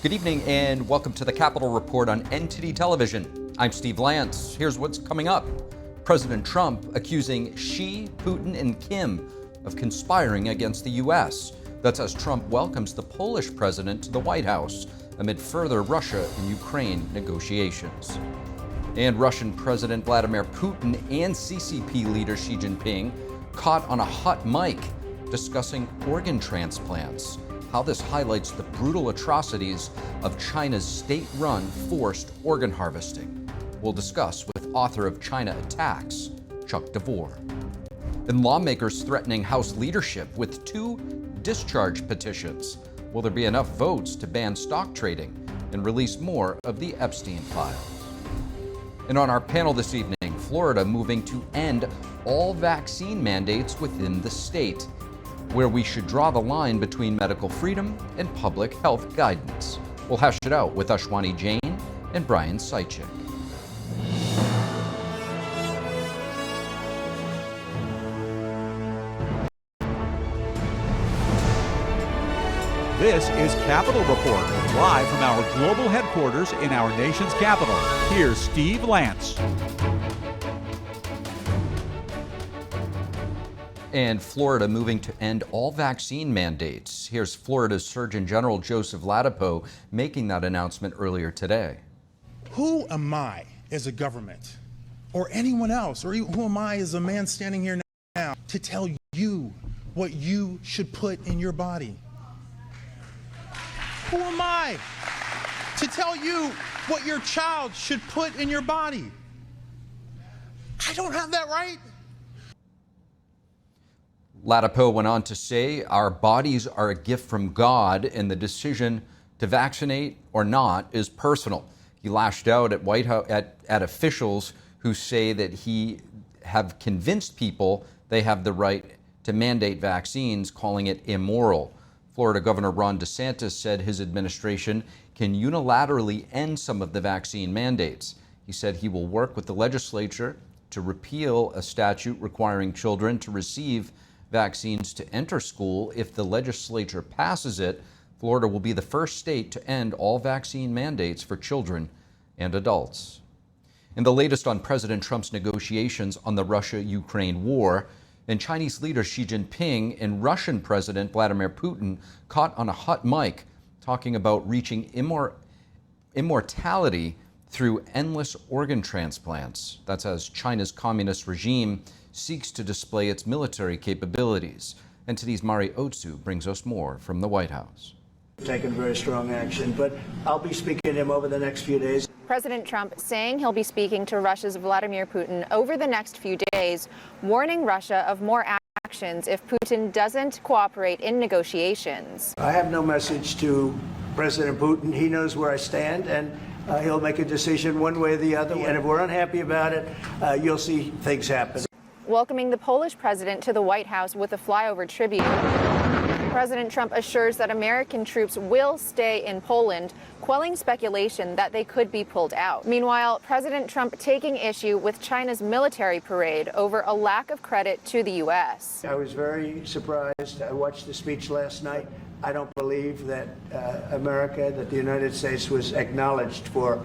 Good evening and welcome to the Capitol Report on NTD Television. I'm Steve Lance. Here's what's coming up. President Trump accusing Xi, Putin, and Kim of conspiring against the U.S. That's as Trump welcomes the Polish president to the White House amid further Russia and Ukraine negotiations. And Russian President Vladimir Putin and CCP leader Xi Jinping caught on a hot mic discussing organ transplants. How this highlights the brutal atrocities of China's state-run forced organ harvesting. We'll discuss with author of China Attacks, Chuck DeVore. And lawmakers threatening House leadership with 2 discharge petitions. Will there be enough votes to ban stock trading and release more of the Epstein files? And on our panel this evening, Florida moving to end all vaccine mandates within the state, where we should draw the line between medical freedom and public health guidance. We'll hash it out with Ashwani Jain and Brian Sychik. This is Capitol Report, live from our global headquarters in our nation's capital. Here's Steve Lance. And Florida moving to end all vaccine mandates. Here's Florida's Surgeon General Joseph Ladapo making that announcement earlier today. Who am I as a government or anyone else, or who am I as a man standing here now to tell you what you should put in your body? Who am I to tell you what your child should put in your body? I don't have that right. Ladapo went on to say, our bodies are a gift from God, and the decision to vaccinate or not is personal. He lashed out at White House at officials who say that he have convinced people they have the right to mandate vaccines, calling it immoral. Florida Governor Ron DeSantis said his administration can unilaterally end some of the vaccine mandates. He said he will work with the legislature to repeal a statute requiring children to receive vaccines to enter school. If the legislature passes it, Florida will be the first state to end all vaccine mandates for children and adults. And the latest on President Trump's negotiations on the Russia-Ukraine war, and Chinese leader Xi Jinping and Russian President Vladimir Putin caught on a hot mic talking about reaching immortality through endless organ transplants. That's as China's communist regime seeks to display its military capabilities. And today's Mari Otsu brings us more from the White House. Taken very strong action, but I'll be speaking to him over the next few days. President Trump saying he'll be speaking to Russia's Vladimir Putin over the next few days, warning Russia of more actions if Putin doesn't cooperate in negotiations. I have no message to President Putin. He knows where I stand, and he'll make a decision one way or the other. And if we're unhappy about it, you'll see things happen. Welcoming the Polish president to the White House with a flyover tribute. President Trump assures that American troops will stay in Poland, quelling speculation that they could be pulled out. Meanwhile, President Trump taking issue with China's military parade over a lack of credit to the U.S. I was very surprised. I watched the speech last night. I don't believe that America, that the United States was acknowledged for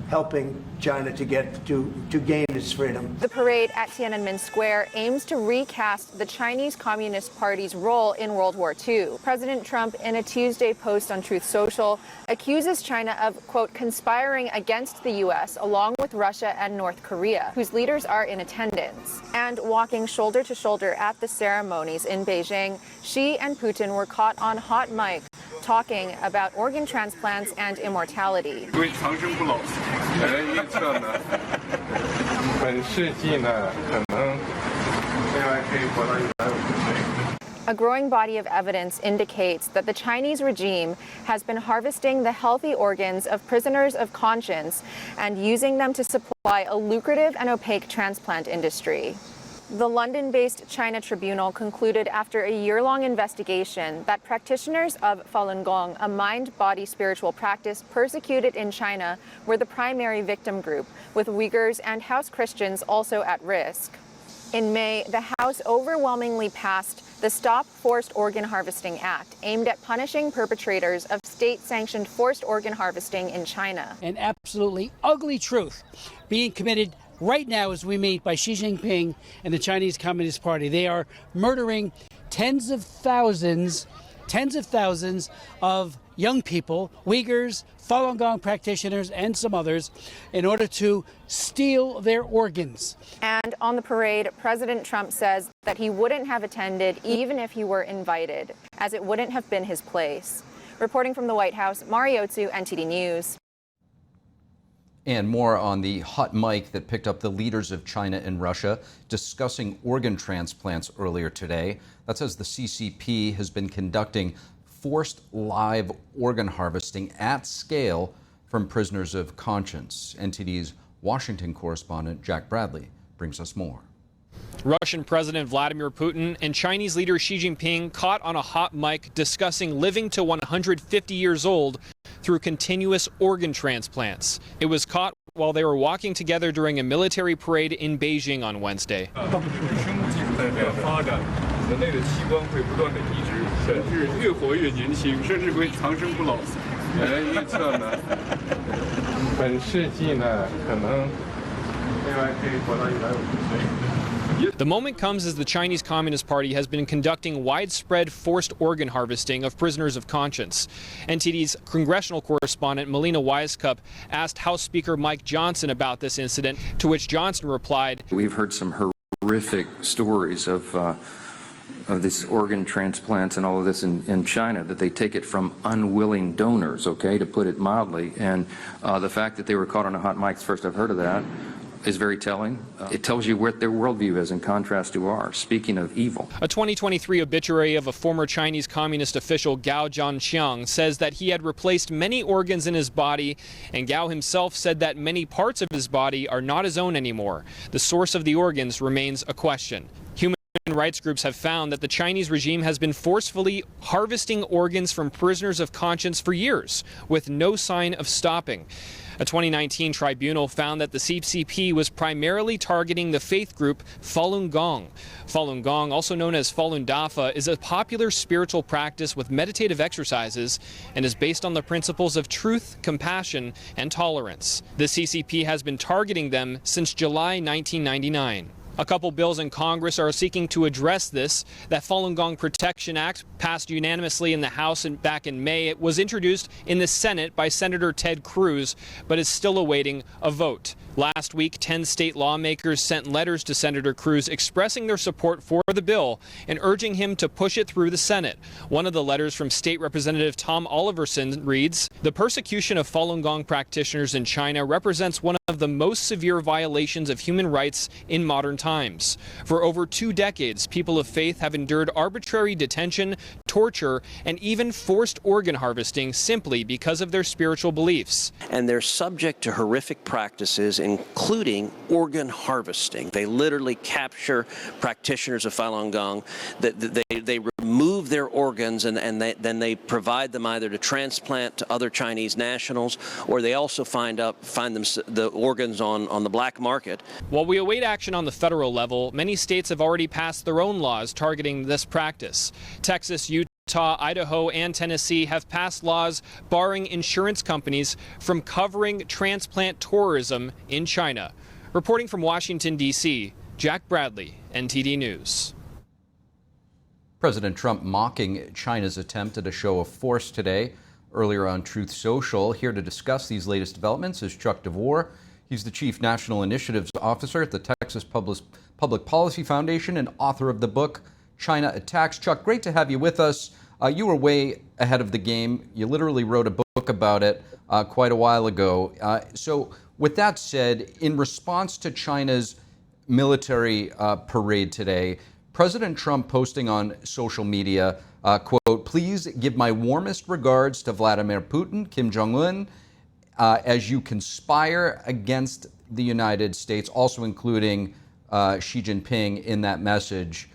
helping China to gain its freedom. The parade at Tiananmen Square aims to recast the Chinese Communist Party's role in World War II. President Trump, in a Tuesday post on Truth Social, accuses China of, quote, conspiring against the U.S. along with Russia and North Korea, whose leaders are in attendance. And walking shoulder to shoulder at the ceremonies in Beijing, Xi and Putin were caught on hot mic talking about organ transplants and immortality. A growing body of evidence indicates that the Chinese regime has been harvesting the healthy organs of prisoners of conscience and using them to supply a lucrative and opaque transplant industry. The London-based China Tribunal concluded after a year-long investigation that practitioners of Falun Gong, a mind-body spiritual practice persecuted in China, were the primary victim group, with Uyghurs and House Christians also at risk. In May, the House overwhelmingly passed the Stop Forced Organ Harvesting Act, aimed at punishing perpetrators of state-sanctioned forced organ harvesting in China. An absolutely ugly truth being committed right now as we meet by Xi Jinping and the Chinese Communist Party. They are murdering tens of thousands of young people, Uyghurs, Falun Gong practitioners, and some others, in order to steal their organs. And on the parade, President Trump says that he wouldn't have attended even if he were invited, as it wouldn't have been his place. Reporting from the White House, Mariotsu, NTD News. And more on the hot mic that picked up the leaders of China and Russia discussing organ transplants earlier today. That's as the CCP has been conducting forced live organ harvesting at scale from prisoners of conscience. NTD's Washington correspondent Jack Bradley brings us more. Russian President Vladimir Putin and Chinese leader Xi Jinping caught on a hot mic discussing living to 150 years old through continuous organ transplants. It was caught while they were walking together during a military parade in Beijing on Wednesday. The moment comes as the Chinese Communist Party has been conducting widespread forced organ harvesting of prisoners of conscience. NTD's congressional correspondent Melina Wisecup asked House Speaker Mike Johnson about this incident, to which Johnson replied, "We've heard some horrific stories of these organ transplants and all of this in China, that they take it from unwilling donors, okay, to put it mildly. And the fact that they were caught on a hot mic, first I've heard of that, is very telling. It tells you what their worldview is in contrast to ours, speaking of evil." A 2023 obituary of a former Chinese communist official, Gao Zhangqiang, says that he had replaced many organs in his body, and Gao himself said that many parts of his body are not his own anymore. The source of the organs remains a question. Human rights groups have found that the Chinese regime has been forcefully harvesting organs from prisoners of conscience for years, with no sign of stopping. A 2019 tribunal found that the CCP was primarily targeting the faith group Falun Gong. Falun Gong, also known as Falun Dafa, is a popular spiritual practice with meditative exercises and is based on the principles of truth, compassion, and tolerance. The CCP has been targeting them since July 1999. A couple bills in Congress are seeking to address this. That Falun Gong Protection Act, passed unanimously in the House back in May, it was introduced in the Senate by Senator Ted Cruz, but is still awaiting a vote. Last week, 10 state lawmakers sent letters to Senator Cruz expressing their support for the bill and urging him to push it through the Senate. One of the letters from State Representative Tom Oliverson reads, "The persecution of Falun Gong practitioners in China represents one of the most severe violations of human rights in modern times. For over 2 decades, people of faith have endured arbitrary detention, torture, and even forced organ harvesting simply because of their spiritual beliefs." And they're subject to horrific practices, including organ harvesting. They literally capture practitioners of Falun Gong. They remove their organs and then they provide them either to transplant to other Chinese nationals, or they also find them the organs on the black market. While we await action on the federal level, many states have already passed their own laws targeting this practice. Texas, Utah, Idaho, and Tennessee have passed laws barring insurance companies from covering transplant tourism in China. Reporting from Washington, D.C., Jack Bradley, NTD News. President Trump mocking China's attempt at a show of force today. Earlier on Truth Social, here to discuss these latest developments is Chuck DeVore. He's the Chief National Initiatives Officer at the Texas Public Policy Foundation and author of the book, China Attacks. Chuck, great to have you with us. You were way ahead of the game. You literally wrote a book about it quite a while ago. So with that said, in response to China's military parade today, President Trump posting on social media, quote, "Please give my warmest regards to Vladimir Putin, Kim Jong-un, as you conspire against the United States," also including Xi Jinping in that message.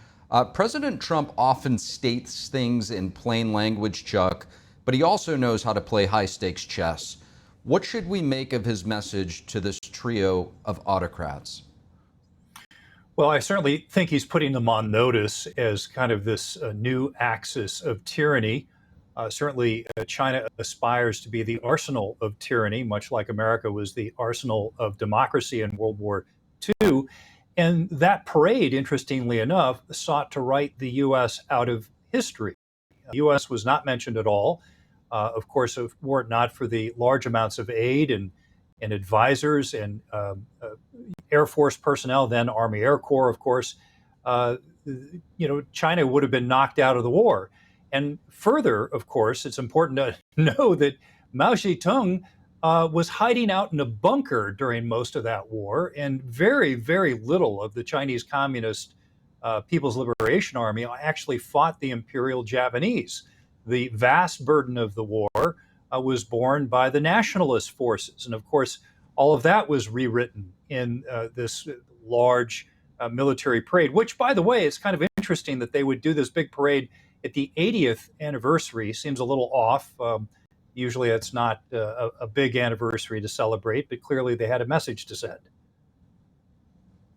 President Trump often states things in plain language, Chuck, but he also knows how to play high-stakes chess. What should we make of his message to this trio of autocrats? Well, I certainly think he's putting them on notice as kind of this new axis of tyranny. Certainly, China aspires to be the arsenal of tyranny, much like America was the arsenal of democracy in World War II. And that parade, interestingly enough, sought to write the U.S. out of history. The U.S. was not mentioned at all. Of course, were it not for the large amounts of aid and advisors and Air Force personnel, then Army Air Corps, of course, uh, China would have been knocked out of the war. And further, of course, it's important to know that Mao Zedong was hiding out in a bunker during most of that war, and very, very little of the Chinese Communist People's Liberation Army actually fought the Imperial Japanese. The vast burden of the war was borne by the nationalist forces. And of course, all of that was rewritten in this large military parade, which, by the way, it's kind of interesting that they would do this big parade at the 80th anniversary. Seems a little off. Usually it's not a big anniversary to celebrate, but clearly they had a message to send.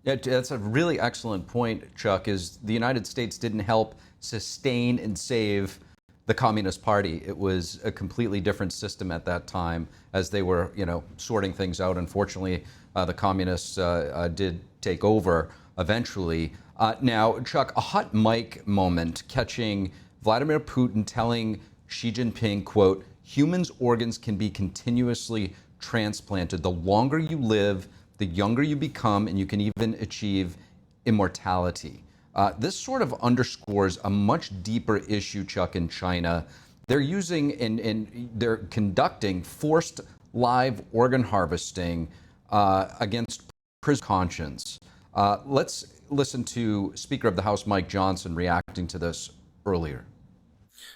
Yeah, that's a really excellent point, Chuck, is the United States didn't help sustain and save the Communist Party. It was a completely different system at that time as they were, sorting things out. Unfortunately, the communists did take over eventually. Now, Chuck, a hot mic moment catching Vladimir Putin telling Xi Jinping, quote, humans' organs can be continuously transplanted. The longer you live, the younger you become, and you can even achieve immortality. This sort of underscores a much deeper issue, Chuck, in China. They're using and they're conducting forced live organ harvesting against prison conscience. Let's listen to Speaker of the House Mike Johnson reacting to this earlier.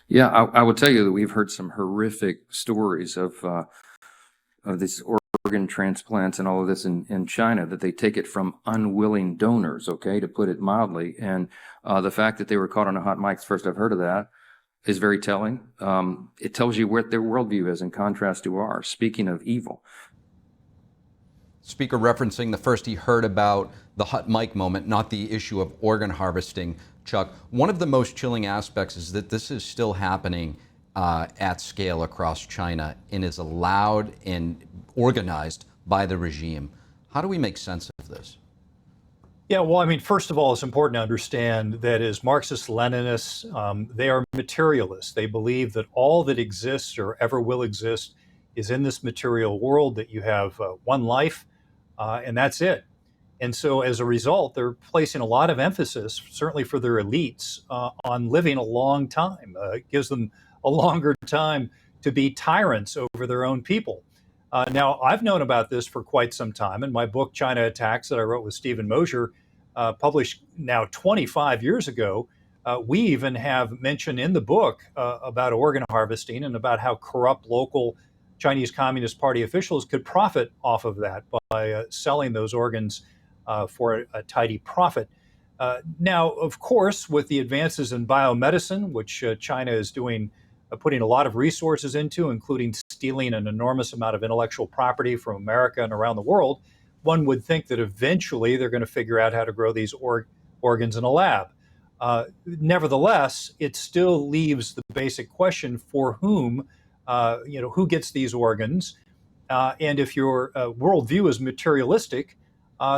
Yeah, I will tell you that we've heard some horrific stories of these organ transplants and all of this in China, that they take it from unwilling donors, okay, to put it mildly. And the fact that they were caught on a hot mic, first I've heard of that, is very telling. It tells you where their worldview is in contrast to ours. Speaking of evil. Speaker referencing the first he heard about the hot mic moment, not the issue of organ harvesting, Chuck. One of the most chilling aspects is that this is still happening at scale across China and is allowed and organized by the regime. How do we make sense of this? Yeah, well, I mean, first of all, it's important to understand that as Marxist-Leninists, they are materialists. They believe that all that exists or ever will exist is in this material world, that you have one life, and that's it. And so as a result, they're placing a lot of emphasis, certainly for their elites, on living a long time. It gives them a longer time to be tyrants over their own people. Now, I've known about this for quite some time. In my book, China Attacks, that I wrote with Stephen Mosher, published now 25 years ago, we even have mentioned in the book about organ harvesting and about how corrupt local Chinese Communist Party officials could profit off of that by selling those organs for a tidy profit. Now, of course, with the advances in biomedicine, which China is doing, putting a lot of resources into, including stealing an enormous amount of intellectual property from America and around the world, one would think that eventually they're going to figure out how to grow these organs in a lab. Nevertheless, it still leaves the basic question for whom, who gets these organs. And if your worldview is materialistic,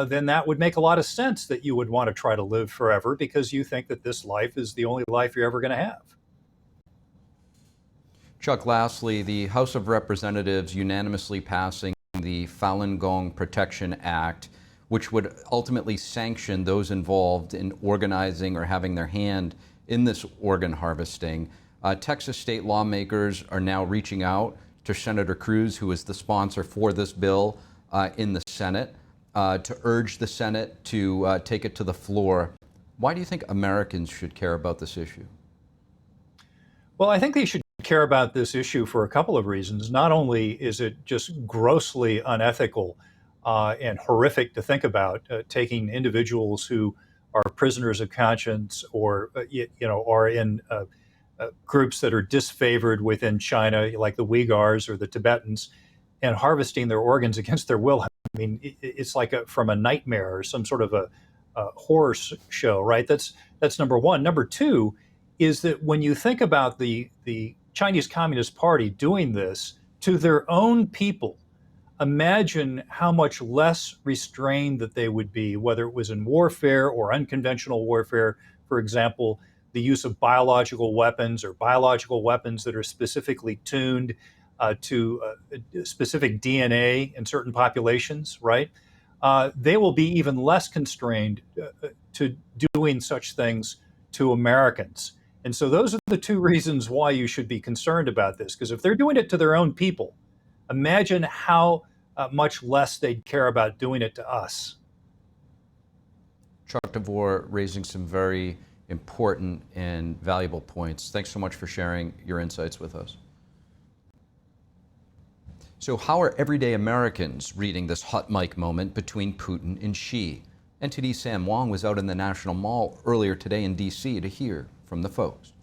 then that would make a lot of sense that you would want to try to live forever because you think that this life is the only life you're ever going to have. Chuck, lastly, the House of Representatives unanimously passing the Falun Gong Protection Act, which would ultimately sanction those involved in organizing or having their hand in this organ harvesting. Texas state lawmakers are now reaching out to Senator Cruz, who is the sponsor for this bill in the Senate, to urge the Senate to take it to the floor. Why do you think Americans should care about this issue? Well, I think they should care about this issue for a couple of reasons. Not only is it just grossly unethical and horrific to think about, taking individuals who are prisoners of conscience or are in groups that are disfavored within China, like the Uyghurs or the Tibetans, and harvesting their organs against their will. I mean, it's like from a nightmare or some sort of horror show, right? That's number one. Number two is that when you think about the Chinese Communist Party doing this to their own people, imagine how much less restrained that they would be, whether it was in warfare or unconventional warfare, for example, the use of biological weapons or biological weapons that are specifically tuned to specific DNA in certain populations, right? They will be even less constrained to doing such things to Americans. And so those are the two reasons why you should be concerned about this, because if they're doing it to their own people, imagine how much less they'd care about doing it to us. Chuck DeVore raising some very important and valuable points. Thanks so much for sharing your insights with us. So how are everyday Americans reading this hot mic moment between Putin and Xi? NTD's Sam Wong was out in the National Mall earlier today in D.C. to hear from the folks.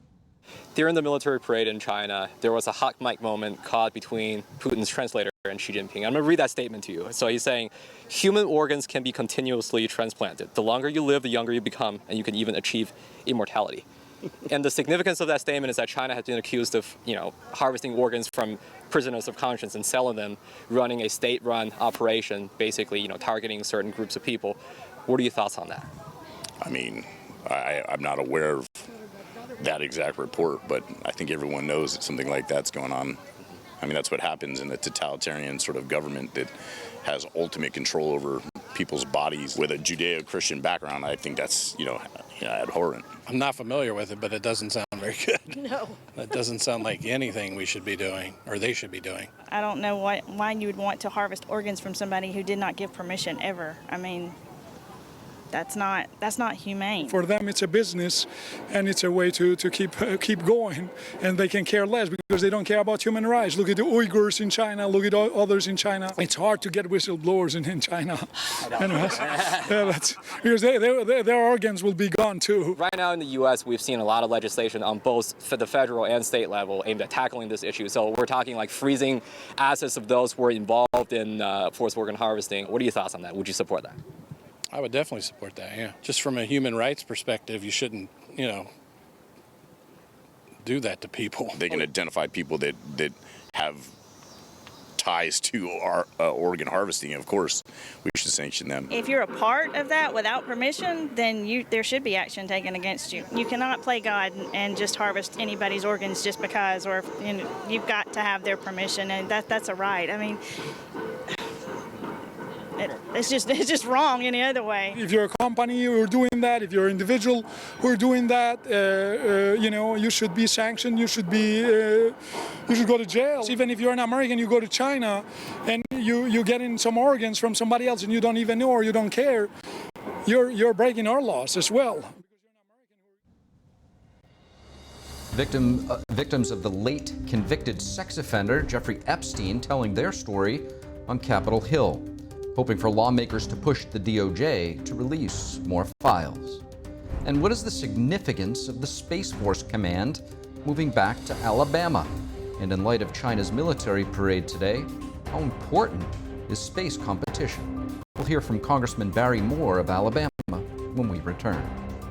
During the military parade in China, there was a hot mic moment caught between Putin's translator and Xi Jinping. I'm going to read that statement to you. So he's saying, human organs can be continuously transplanted. The longer you live, the younger you become, and you can even achieve immortality. And the significance of that statement is that China has been accused of, harvesting organs from prisoners of conscience and selling them, running a state-run operation, basically, targeting certain groups of people. What are your thoughts on that? I mean, I'm not aware of that exact report, but I think everyone knows that something like that's going on. I mean, that's what happens in a totalitarian sort of government that has ultimate control over people's bodies with a Judeo-Christian background. I think that's, abhorrent. I'm not familiar with it, but it doesn't sound very good. No. That doesn't sound like anything we should be doing, or they should be doing. I don't know why you would want to harvest organs from somebody who did not give permission ever. I mean, that's not humane. For them, it's a business, and it's a way to keep going, and they can care less because they don't care about human rights. Look at the Uyghurs in China. Look at others in China. It's hard to get whistleblowers in China. Because their organs will be gone too. Right now in the U.S., we've seen a lot of legislation on both the federal and state level aimed at tackling this issue. So we're talking like freezing assets of those who were involved in forced organ harvesting. What are your thoughts on that? Would you support that? I would definitely support that, yeah. Just from a human rights perspective, you shouldn't, do that to people. They can identify people that have ties to our organ harvesting. Of course, we should sanction them. If you're a part of that without permission, then there should be action taken against you. You cannot play God and just harvest anybody's organs just because, or you've got to have their permission, and that's a right. I mean, it's just wrong any other way. If you're a company who are doing that, if you're an individual who are doing that, you should be sanctioned. You should go to jail. Even if you're an American, you go to China and you get in some organs from somebody else and you don't even know or you don't care. You're breaking our laws as well. Victims of the late convicted sex offender Jeffrey Epstein telling their story on Capitol Hill, hoping for lawmakers to push the DOJ to release more files. And what is the significance of the Space Force Command moving back to Alabama? And in light of China's military parade today, how important is space competition? We'll hear from Congressman Barry Moore of Alabama when we return.